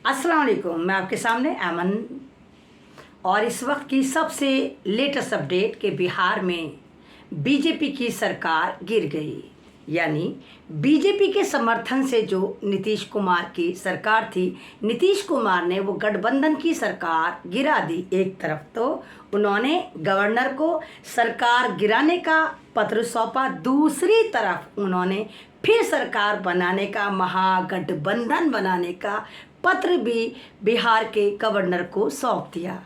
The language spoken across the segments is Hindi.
अस्सलाम वालेकुम। मैं आपके सामने अमन और इस वक्त की सबसे लेटेस्ट अपडेट कि बिहार में बीजेपी की सरकार गिर गई। यानी बीजेपी के समर्थन से जो नीतीश कुमार की सरकार थी, नीतीश कुमार ने वो गठबंधन की सरकार गिरा दी। एक तरफ तो उन्होंने गवर्नर को सरकार गिराने का पत्र सौंपा, दूसरी तरफ उन्होंने फिर सरकार बनाने का, महागठबंधन बनाने का पत्र भी बिहार के गवर्नर को सौंप दिया।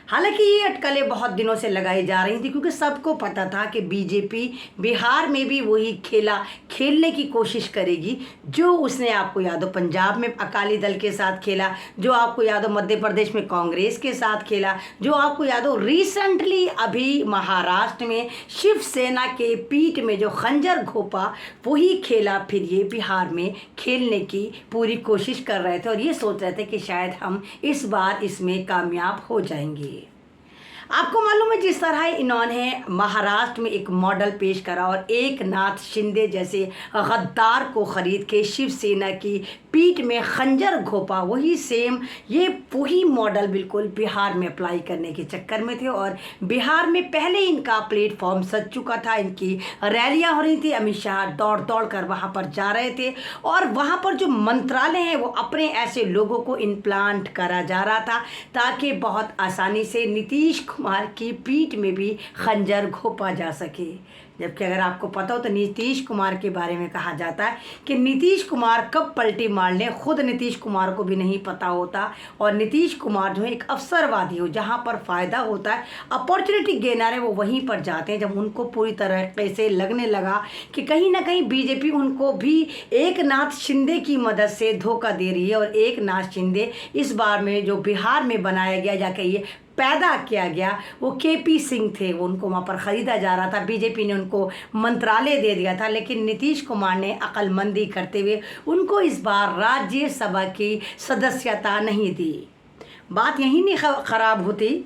हालांकि ये अटकलें बहुत दिनों से लगाई जा रही थी, क्योंकि सबको पता था कि बीजेपी बिहार में भी वही खेला खेलने की कोशिश करेगी जो उसने, आपको याद हो, पंजाब में अकाली दल के साथ खेला, जो आपको याद हो मध्य प्रदेश में कांग्रेस के साथ खेला, जो आपको याद हो रिसेंटली अभी महाराष्ट्र में शिवसेना के पीठ में जो खंजर घोंपा, वही खेला फिर ये बिहार में खेलने की पूरी कोशिश कर रहे थे और ये सोच रहे थे कि शायद हम इस बार इसमें कामयाब हो जाएंगे। आपको मालूम है, जिस तरह इन्होंने महाराष्ट्र में एक मॉडल पेश करा और एक नाथ शिंदे जैसे गद्दार को खरीद के शिवसेना की पीठ में खंजर घोंपा, वही सेम ये वही मॉडल बिल्कुल बिहार में अप्लाई करने के चक्कर में थे। और बिहार में पहले इनका प्लेटफॉर्म सज चुका था, इनकी रैलियां हो रही थी, अमित शाह दौड़ दौड़ कर वहाँ पर जा रहे थे और वहाँ पर जो मंत्रालय हैं वो अपने ऐसे लोगों को इम्प्लांट करा जा रहा था ताकि बहुत आसानी से नीतीश कुमार की पीठ में भी खंजर घोंपा जा सके। जबकि अगर आपको पता हो तो नीतीश कुमार के बारे में कहा जाता है कि नीतीश कुमार कब पलटी मार लें खुद नीतीश कुमार को भी नहीं पता होता। और नीतीश कुमार जो है एक अवसरवादी हो, जहाँ पर फ़ायदा होता है, अपॉर्चुनिटी गेनर है, वो वहीं पर जाते हैं। जब उनको पूरी तरीके से लगने लगा कि कहीं ना कहीं बीजेपी उनको भी एक नाथ शिंदे की मदद से धोखा दे रही है, और एक नाथ शिंदे इस बार में जो बिहार में बनाया गया, जाके ये पैदा किया गया, वो केपी सिंह थे, वो उनको वहाँ पर ख़रीदा जा रहा था, बीजेपी ने उनको मंत्रालय दे दिया था। लेकिन नीतीश कुमार ने अक्लमंदी करते हुए उनको इस बार राज्यसभा की सदस्यता नहीं दी। बात यहीं नहीं ख़राब होती,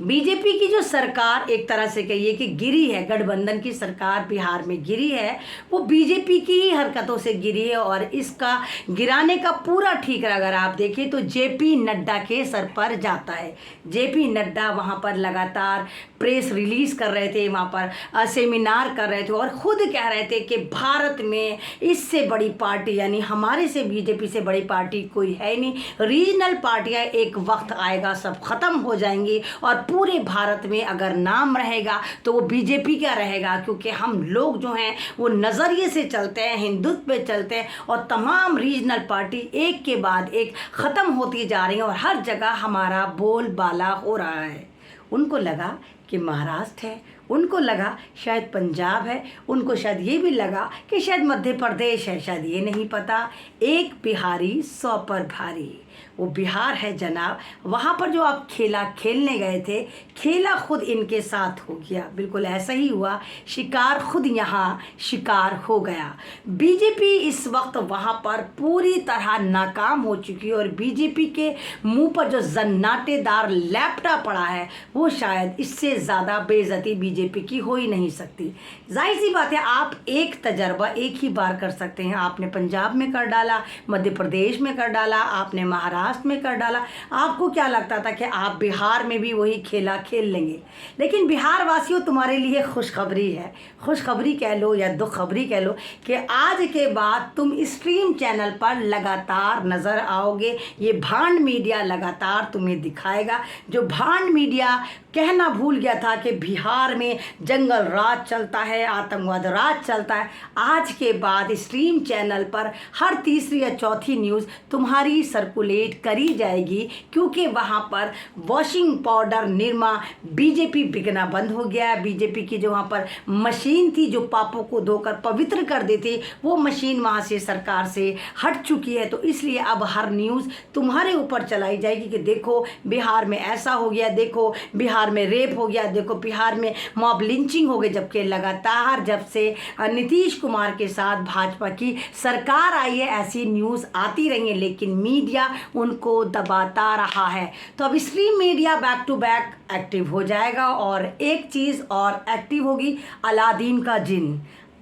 बीजेपी की जो सरकार एक तरह से कहिए कि गिरी है, गठबंधन की सरकार बिहार में गिरी है, वो बीजेपी की ही हरकतों से गिरी है। और इसका गिराने का पूरा ठीक अगर आप देखें तो जेपी नड्डा के सर पर जाता है। जेपी नड्डा वहाँ पर लगातार प्रेस रिलीज़ कर रहे थे, वहाँ पर सेमिनार कर रहे थे और ख़ुद कह रहे थे कि भारत में इससे बड़ी पार्टी, यानी हमारे से बीजेपी से बड़ी पार्टी कोई है नहीं, रीजनल पार्टियाँ एक वक्त आएगा सब ख़त्म हो जाएंगी और पूरे भारत में अगर नाम रहेगा तो वो बीजेपी का रहेगा। क्योंकि हम लोग जो हैं वो नज़रिए से चलते हैं, हिंदुत्व पे चलते हैं और तमाम रीजनल पार्टी एक के बाद एक ख़त्म होती जा रही हैं और हर जगह हमारा बोलबाला हो रहा है। उनको लगा कि महाराष्ट्र है, उनको लगा शायद पंजाब है, उनको शायद ये भी लगा कि शायद मध्य प्रदेश है, शायद ये नहीं पता। एक बिहारी 100 पर भारी, वो बिहार है जनाब। वहाँ पर जो आप खेला खेलने गए थे, खेला खुद इनके साथ हो गया, बिल्कुल ऐसा ही हुआ, शिकार खुद यहाँ शिकार हो गया। बीजेपी इस वक्त वहाँ पर पूरी तरह नाकाम हो चुकी है और बीजेपी के मुंह पर जो जन्नाटेदार लैपटा पड़ा है, वो शायद इससे ज़्यादा बेइज्जती बीजेपी की हो ही नहीं सकती। जाहिर सी बात है, आप एक तजर्बा एक ही बार कर सकते हैं। आपने पंजाब में कर डाला, मध्य प्रदेश में कर डाला, आपने महाराष्ट्र में कर डाला, आपको क्या लगता था कि आप बिहार में भी वही खेला खेल लेंगे। लेकिन बिहार वासियों, तुम्हारे लिए खुशखबरी है, खुशखबरी कह लो या दुखखबरी कह लो कि आज के बाद तुम स्ट्रीम चैनल पर लगातार नज़र आओगे। ये भांड मीडिया लगातार तुम्हें दिखाएगा। जो भांड मीडिया कहना भूल गया था कि बिहार में जंगल राज चलता है, आतंकवाद राज चलता है, आज के बाद स्ट्रीम चैनल पर हर तीसरी या चौथी न्यूज़ तुम्हारी सर्कुलेट करी जाएगी। क्योंकि वहाँ पर वॉशिंग पाउडर निरमा बीजेपी बिकना बंद हो गया है। बीजेपी की जो वहाँ पर मशीन थी जो पापों को धोकर पवित्र कर देती, वो मशीन वहाँ से सरकार से हट चुकी है। तो इसलिए अब हर न्यूज़ तुम्हारे ऊपर चलाई जाएगी कि देखो बिहार में ऐसा हो गया, देखो बिहार में रेप हो गया, देखो बिहार में मॉब लिंचिंग हो गई। जबकि लगातार जब से नीतीश कुमार के साथ भाजपा की सरकार आई है, ऐसी न्यूज़ आती रही है, लेकिन मीडिया उनको दबाता रहा है। तो अब stream media back to back active हो जाएगा और एक चीज़ और एक्टिव होगी, अलादीन का जिन।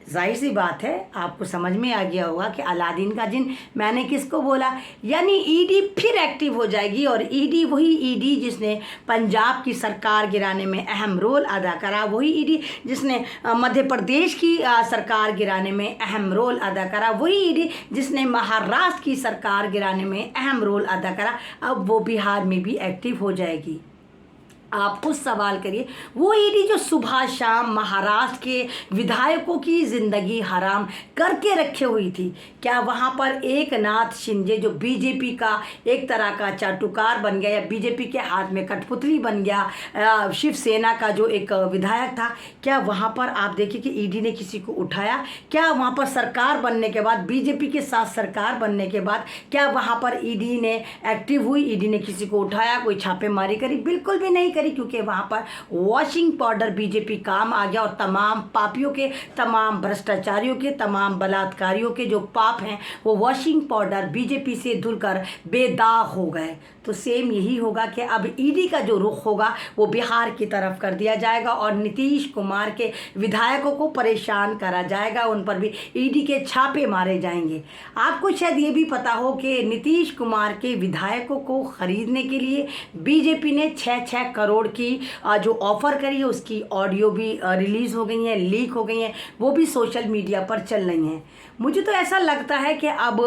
जाहिर सी बात है आपको समझ में आ गया होगा कि अलादीन का जिन मैंने किसको बोला, यानी ईडी फिर एक्टिव हो जाएगी। और ईडी वही ईडी जिसने पंजाब की सरकार गिराने में अहम रोल अदा करा, वही ईडी जिसने मध्य प्रदेश की सरकार गिराने में अहम रोल अदा करा, वही ईडी जिसने महाराष्ट्र की सरकार गिराने में अहम रोल अदा करा, अब वो बिहार में भी एक्टिव हो जाएगी। आप खुद सवाल करिए, वो ईडी जो सुबह शाम महाराष्ट्र के विधायकों की ज़िंदगी हराम करके रखे हुई थी, क्या वहाँ पर एकनाथ शिंदे जो बीजेपी का एक तरह का चाटुकार बन गया या बीजेपी के हाथ में कठपुतली बन गया, शिवसेना का जो एक विधायक था, क्या वहाँ पर आप देखिए कि ईडी ने किसी को उठाया? क्या वहाँ पर सरकार बनने के बाद, बीजेपी के साथ सरकार बनने के बाद, क्या वहाँ पर ईडी ने एक्टिव हुई? ईडी ने किसी को उठाया, कोई छापेमारी करी? बिल्कुल भी नहीं करी, क्योंकि वहां पर वॉशिंग पाउडर बीजेपी काम आ गया और तमाम पापियों के, तमाम भ्रष्टाचारियों के, तमाम बलात्कारियों के जो पाप हैं वो वॉशिंग पाउडर बीजेपी से धुलकर बेदाग हो गए। तो सेम यही होगा कि अब ईडी का जो रुख होगा वो बिहार की तरफ कर दिया जाएगा और नीतीश कुमार के विधायकों को परेशान करा जाएगा, उन पर भी ईडी के छापे मारे जाएंगे। आपको शायद ये भी पता हो कि नीतीश कुमार के विधायकों को खरीदने के लिए बीजेपी ने 6-6 करोड़ की जो ऑफ़र करी है उसकी ऑडियो भी रिलीज़ हो गई हैं, लीक हो गई हैं, वो भी सोशल मीडिया पर चल रही हैं। मुझे तो ऐसा लगता है कि अब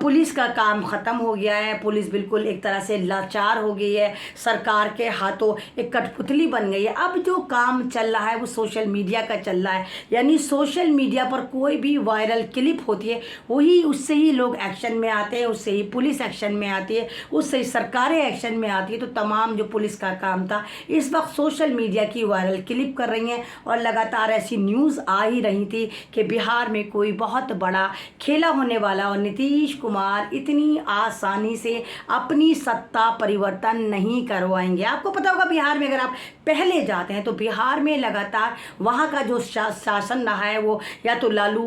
पुलिस का काम ख़त्म हो गया है, पुलिस बिल्कुल एक तरह से लाचार हो गई है, सरकार के हाथों एक कठपुतली बन गई है। अब जो काम चल रहा है वो सोशल मीडिया का चल रहा है, यानी सोशल मीडिया पर कोई भी वायरल क्लिप होती है वही उससे ही लोग एक्शन में आते हैं, उससे ही पुलिस एक्शन में आती है, उससे ही सरकारें एक्शन में आती है। तो तमाम जो पुलिस का काम था इस वक्त सोशल मीडिया की वायरल क्लिप कर रही हैं और लगातार ऐसी न्यूज़ आ ही रही थी कि बिहार में कोई बहुत बड़ा खेला होने वाला और नीतीश कुमार इतनी आसानी से अपनी सत्ता परिवर्तन नहीं करवाएंगे। आपको पता होगा बिहार में अगर आप पहले जाते हैं तो बिहार में लगातार वहाँ का जो शासन रहा है वो या तो लालू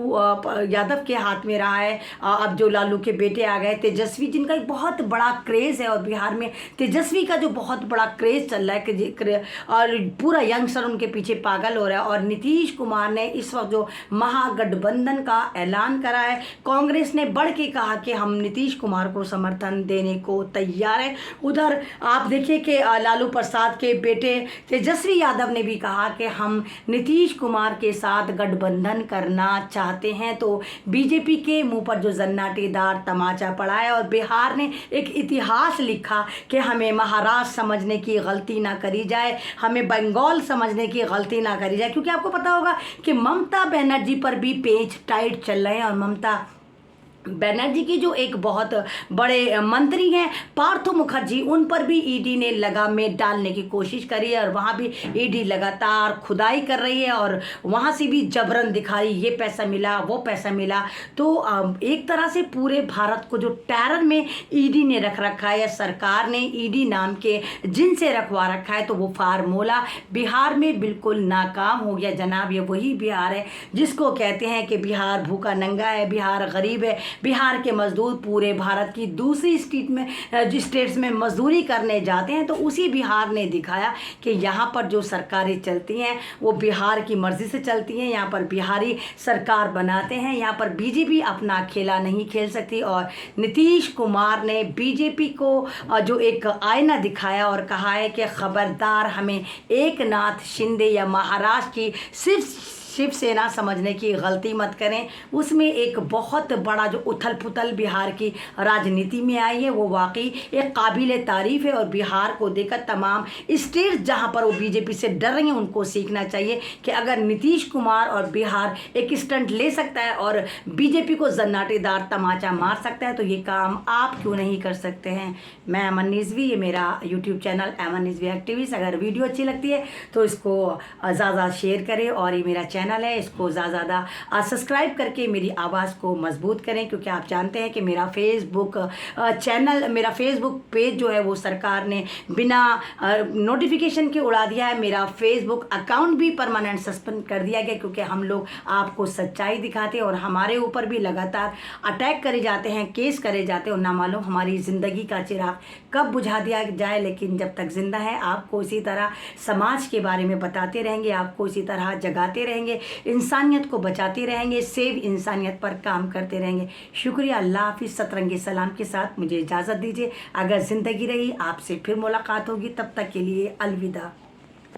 यादव के हाथ में रहा है, अब जो लालू के बेटे आ गए तेजस्वी, जिनका एक बहुत बड़ा क्रेज़ है और बिहार में तेजस्वी का जो बहुत बड़ा क्रेज़ चल रहा है और पूरा यंगस्टर उनके पीछे पागल हो रहा है। और नीतीश कुमार ने इस वक्त जो महागठबंधन का ऐलान करा है, कांग्रेस ने बढ़ के कहा कि हम नीतीश कुमार को समर्थन देने को तैयार है। उधर आप देखिए कि लालू प्रसाद के बेटे तेजस्वी यादव ने भी कहा कि हम नीतीश कुमार के साथ गठबंधन करना चाहते हैं। तो बीजेपी के मुंह पर जो जन्नाटेदार तमाचा पड़ा है और बिहार ने एक इतिहास लिखा कि हमें महाराष्ट्र समझने की गलती ना करी जाए, हमें बंगाल समझने की गलती ना करी जाए, क्योंकि आपको पता होगा कि ममता बनर्जी पर भी पेच टाइट चल रहे हैं और ममता बनर्जी की जो एक बहुत बड़े मंत्री हैं पार्थो मुखर्जी, उन पर भी ईडी ने लगाम डालने की कोशिश करी है और वहाँ भी ईडी लगातार खुदाई कर रही है और वहाँ से भी जबरन दिखा रही, ये पैसा मिला, वो पैसा मिला। तो एक तरह से पूरे भारत को जो टेरर में ईडी ने रख रखा है या सरकार ने ईडी नाम के जिनसे रखवा रखा है, तो वो फार्मूला बिहार में बिल्कुल नाकाम हो गया जनाब। ये वही बिहार है जिसको कहते हैं कि बिहार भूखा नंगा है, बिहार गरीब है, बिहार के मजदूर पूरे भारत की दूसरी स्टेट्स में मजदूरी करने जाते हैं। तो उसी बिहार ने दिखाया कि यहाँ पर जो सरकारें चलती हैं वो बिहार की मर्ज़ी से चलती हैं, यहाँ पर बिहारी सरकार बनाते हैं, यहाँ पर बीजेपी अपना खेला नहीं खेल सकती। और नीतीश कुमार ने बीजेपी को जो एक आईना दिखाया और कहा है कि खबरदार हमें एकनाथ शिंदे या महाराष्ट्र की सिर्फ शिवसेना समझने की गलती मत करें। उसमें एक बहुत बड़ा जो उथल पुथल बिहार की राजनीति में आई है वो वाकई एक काबिल तारीफ़ है और बिहार को देखकर तमाम स्टेट्स जहां पर वो बीजेपी से डर रही हैं उनको सीखना चाहिए कि अगर नीतीश कुमार और बिहार एक स्टंट ले सकता है और बीजेपी को जन्नाटेदार तमाचा मार सकता है तो ये काम आप क्यों नहीं कर सकते हैं। मैं अमन निज़वी, ये मेरा यूट्यूब चैनल अमन निज़वी एक्टिविस्ट। अगर वीडियो अच्छी लगती है तो इसको ज़्यादा शेयर करें और ये मेरा चैनल है इसको ज़्यादा सब्सक्राइब करके मेरी आवाज़ को मजबूत करें, क्योंकि आप जानते हैं कि मेरा फेसबुक चैनल, मेरा फेसबुक पेज जो है वो सरकार ने बिना नोटिफिकेशन के उड़ा दिया है। मेरा फेसबुक अकाउंट भी परमानेंट सस्पेंड कर दिया गया, क्योंकि हम लोग आपको सच्चाई दिखाते हैं और हमारे ऊपर भी लगातार अटैक करे जाते हैं, केस करे जाते हैं और ना मालूम हमारी ज़िंदगी का चिराग कब बुझा दिया जाए। लेकिन जब तक ज़िंदा है आपको इसी तरह समाज के बारे में बताते रहेंगे, आपको इसी तरह जगाते रहेंगे रहेंगे, इंसानियत को बचाते रहेंगे, सेव इंसानियत पर काम करते रहेंगे। शुक्रिया। अल्लाह हाफिज़। सतरंगी सलाम के साथ मुझे इजाज़त दीजिए। अगर ज़िंदगी रही आपसे फिर मुलाकात होगी, तब तक के लिए अलविदा।